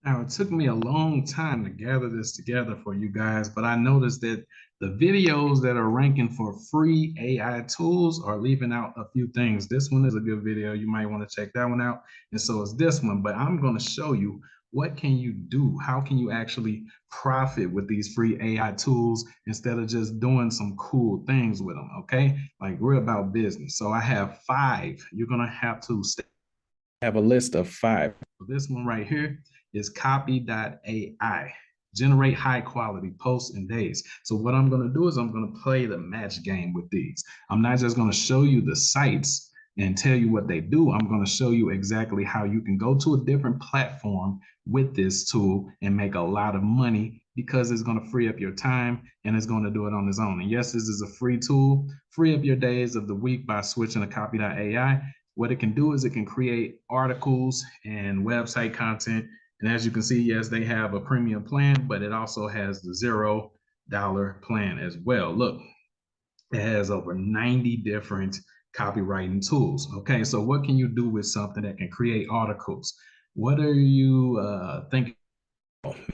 Now, it took me a long time to gather this together for you guys, but I noticed that the videos that are ranking for free AI tools are leaving out a few things. This one is a good video. You might want to check that one out. And so is this one, but I'm going to show you what can you do? How can you actually profit with these free AI tools instead of just doing some cool things with them, okay? Like we're about business. So I have five. You're going to have to have a list of five. This one right here is copy.ai. Generate high quality posts in days. So what I'm going to do is I'm going to play the match game with these. I'm not just going to show you the sites and tell you what they do. I'm going to show you exactly how you can go to a different platform with this tool and make a lot of money because it's going to free up your time and it's going to do it on its own. And yes, this is a free tool. Free up your days of the week by switching to copy.ai. What it can do is it can create articles and website content. And as you can see, yes, they have a premium plan, but it also has the $0 plan as well. Look, it has over 90 different copywriting tools. Okay, so what can you do with something that can create articles? What are you thinking?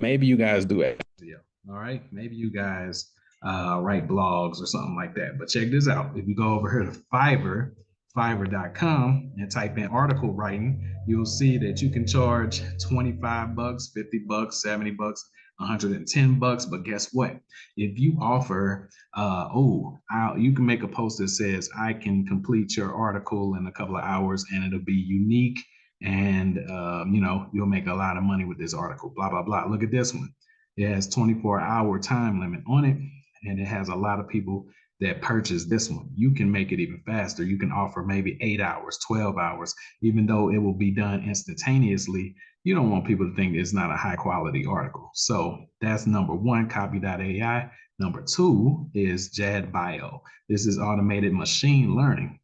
Maybe you guys do SEO. All right, maybe you guys write blogs or something like that. But check this out. If you go over here to Fiverr.com and type in article writing, you'll see that you can charge 25 bucks, 50 bucks, 70 bucks, 110 bucks. But guess what? If you offer, you can make a post that says, I can complete your article in a couple of hours and it'll be unique and you'll make a lot of money with this article, blah blah blah. Look at this one. It has 24-hour time limit on it, and it has a lot of people that purchase this one. You can make it even faster. You can offer maybe 8 hours, 12 hours, even though it will be done instantaneously. You don't want people to think it's not a high quality article. So that's number one, copy.ai. Number two is JadBio. This is automated machine learning.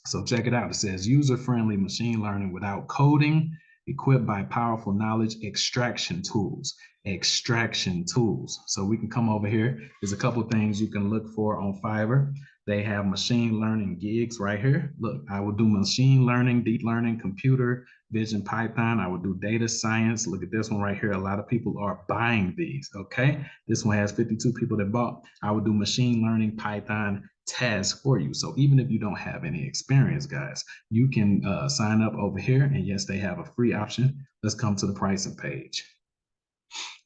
So check it out. It says user-friendly machine learning without coding, equipped by powerful knowledge extraction tools. Extraction tools. So we can come over here. There's a couple of things you can look for on Fiverr. They have machine learning gigs right here. Look, I will do machine learning, deep learning, computer vision, Python. I will do data science. Look at this one right here. A lot of people are buying these. Okay. This one has 52 people that bought. I will do machine learning, Python, task for you. So even if you don't have any experience, guys, you can sign up over here. And yes, they have a free option. Let's come to the pricing page.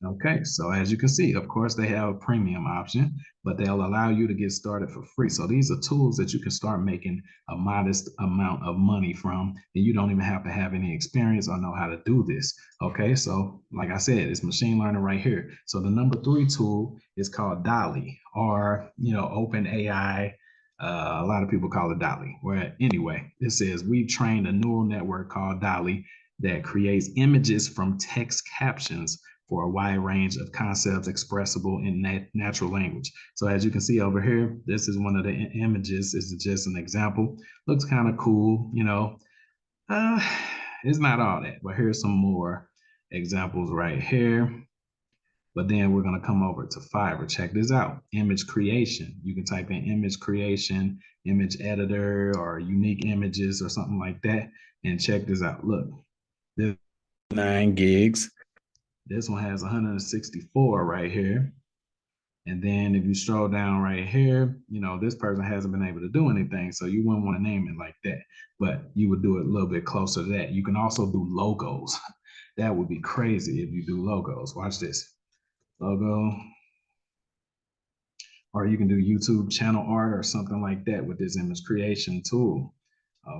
Okay, so as you can see, of course, they have a premium option, but they'll allow you to get started for free. So these are tools that you can start making a modest amount of money from, and you don't even have to have any experience or know how to do this. Okay, so like I said, it's machine learning right here. So the number three tool is called Dolly, or Open AI. A lot of people call it Dolly. Where anyway, it says we've trained a neural network called Dolly that creates images from text captions for a wide range of concepts expressible in natural language. So as you can see over here, this is one of the images. This is just an example. Looks kind of cool, uh, it's not all that, but here's some more examples right here. But then we're going to come over to Fiverr. Check this out. Image creation. You can type in image creation, image editor, or unique images or something like that. And check this out. Look, there's 9 gigs. This one has 164 right here. And then if you scroll down right here, this person hasn't been able to do anything. So you wouldn't want to name it like that, but you would do it a little bit closer to that. You can also do logos. That would be crazy if you do logos. Watch this. Logo. Or you can do YouTube channel art or something like that with this image creation tool.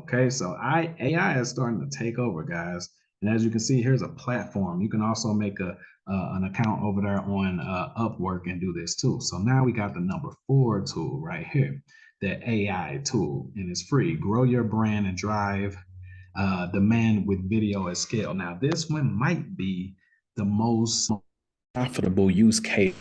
Okay, so AI is starting to take over, guys. And as you can see, here's a platform. You can also make an account over there on Upwork and do this too. So now we got the number 4 tool right here, the AI tool, and it's free. Grow your brand and drive demand with video at scale. Now, this one might be the most profitable use case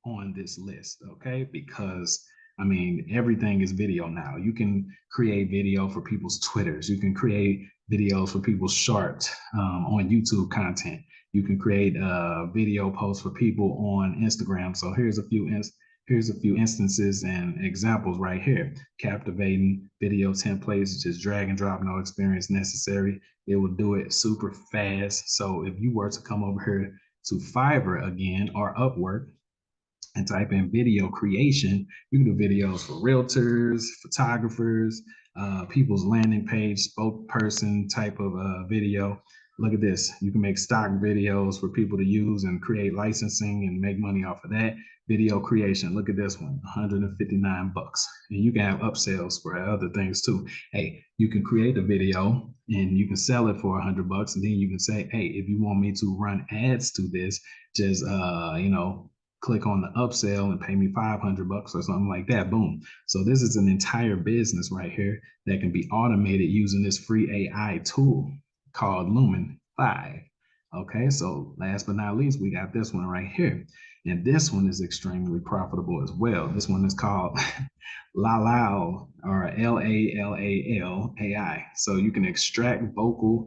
on this list, okay? Because I mean, everything is video now. You can create video for people's Twitters. You can create videos for people's shorts on YouTube content. You can create video posts for people on Instagram. So here's a few Here's a few instances and examples right here. Captivating video templates, just drag and drop, no experience necessary. It will do it super fast. So if you were to come over here to Fiverr again or Upwork and type in video creation, you can do videos for realtors, photographers, people's landing page, spokesperson type of video. Look at this. You can make stock videos for people to use and create licensing and make money off of that. Video creation. Look at this one, 159 bucks. And you can have upsells for other things too. Hey, you can create a video and you can sell it for 100 bucks. And then you can say, hey, if you want me to run ads to this, just, click on the upsell and pay me 500 bucks or something like that. Boom. So this is an entire business right here that can be automated using this free AI tool called Lumen 5. Okay, so last but not least, we got this one right here. And this one is extremely profitable as well. This one is called Lalal, or Lallal AI. So you can extract vocal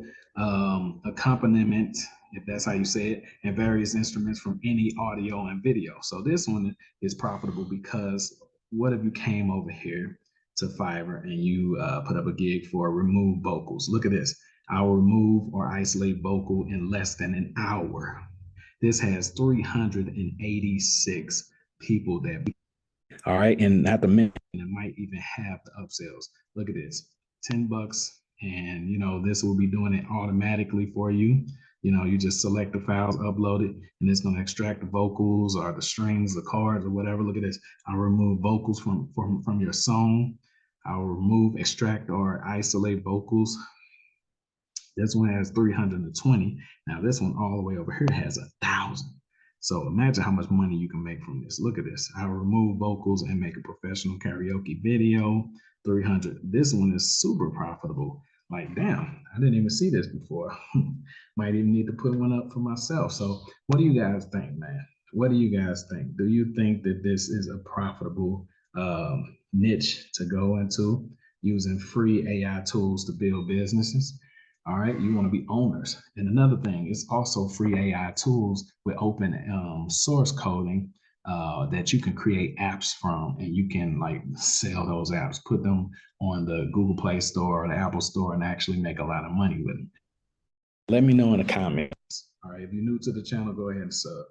accompaniment, if that's how you say it, and various instruments from any audio and video. So this one is profitable because what if you came over here to Fiverr and you put up a gig for remove vocals? Look at this. I will remove or isolate vocal in less than an hour. This has 386 people that. All right, and not to mention, it might even have the upsells. Look at this, 10 bucks, and this will be doing it automatically for you. You just select the files, upload it, and it's going to extract the vocals or the strings, the chords, or whatever. Look at this. I'll remove vocals from your song. I'll remove, extract, or isolate vocals. This one has 320. Now this one all the way over here has 1,000. So imagine how much money you can make from this. Look at this. I'll remove vocals and make a professional karaoke video. 300. This one is super profitable. Like, damn, I didn't even see this before. Might even need to put one up for myself. So what do you guys think, man? What do you guys think? Do you think that this is a profitable niche to go into, using free AI tools to build businesses? All right, you want to be owners. And another thing, it's also free AI tools with open source coding that you can create apps from, and you can like sell those apps, put them on the Google Play Store or the Apple Store, and actually make a lot of money with them. Let me know in the comments. All right, if you're new to the channel, go ahead and sub.